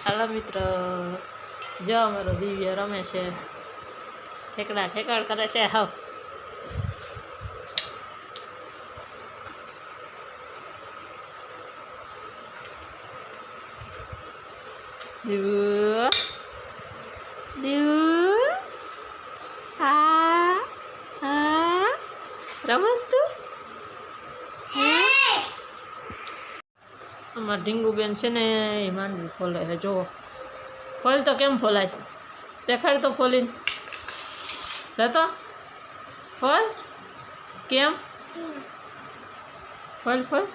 હાલો મિત્ર, જો અમારો દિવ્ય રમે છે, ઠેકડા ઠેકડ કરે છે. હાવ દિવ્ય દિવ્ય હા હા રમસ તું. અમાર ઢીંગુબેન છે ને એ માંડવી ખોલે છે. જુઓ, ખોલ તો કેમ ખોલાય, દેખાડ તો ખોલીને. જતો ખોલ, કેમ ખોલ ખોલ.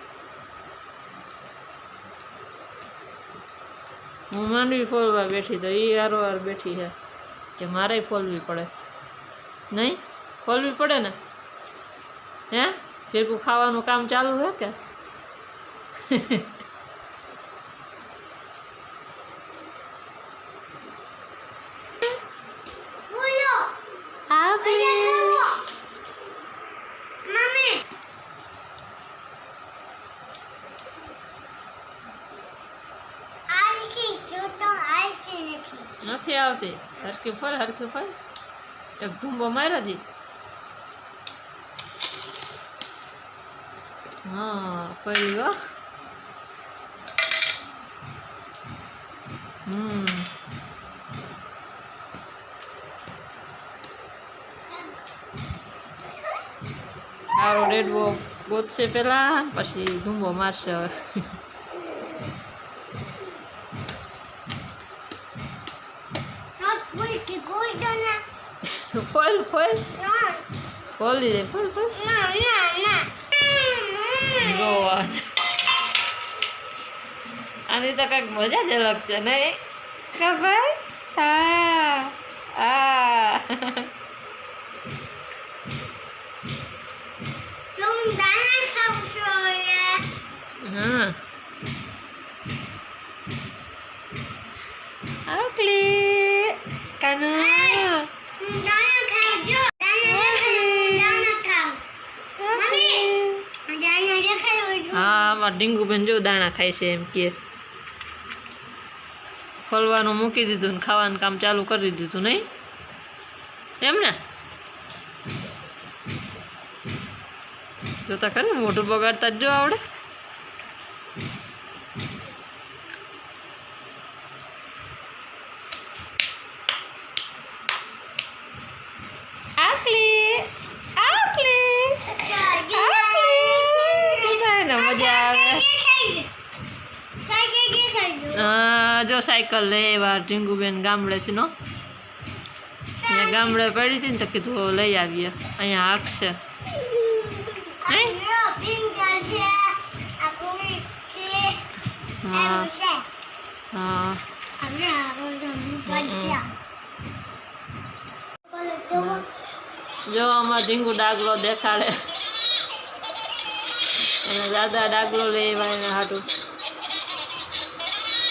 હું માંડવી ફોલવા બેઠી તો એ વારંવાર બેઠી છે કે મારે ફોલવી પડે. નહીં ફોલવી પડે ને? હે ભેગું ખાવાનું કામ ચાલુ છે કે? નથી આવતી. હરકી ફળ હરકી ફળ. એક ધૂંબો માર્યો દી. હા પડી ગયો. સારો રેડવો ગોતશે પેલા, પછી ધૂંબો મારશે. હવે ફોલ ફોલ ખોલી દે. ફોલ ફોલ આની તો કંઈક મજા જ અલગ છે નહીં ખબર? હા હા હા આકલી કાનુ. હા અમાર ડીંગુબેન જો દાણા ખાય છે એમ કે. ખોલવાનું મૂકી દીધું ને ખાવાનું કામ ચાલુ કરી દીધું નહીં એમ ને? જોતા ખરે મોઢું બગાડતા જ જો આવડે. આકલી આકલી મજા આવે. જો સાયકલ લેવા ઢીંગુબેન ગામડેથી નો અહીંયા ગામડે પડી હતી ને તો કીધું લઈ આવીએ. અહીંયા હાંકશે. હા હા જો આમાં ઢીંગુ ડાગલો દેખાડે. એને દાદા ડાગલો લેવા એને હાટું.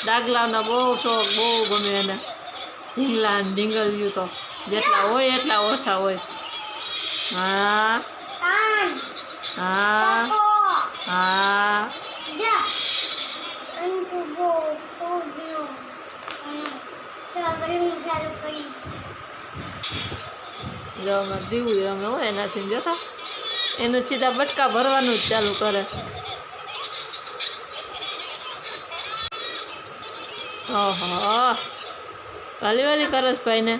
ડાગલાનો બહુ શોખ, બહુ ગમે એને. ઢીંગલા ને ઢીંગલિયું તો જેટલા હોય એટલા ઓછા હોય. હા હા હા જો અમારે દીવું રમે હોય એનાથી જોતા એનું સીધા બટકા ભરવાનું જ ચાલુ કરે. ઓહો વાલી વાલી કરસ ભાઈ ને.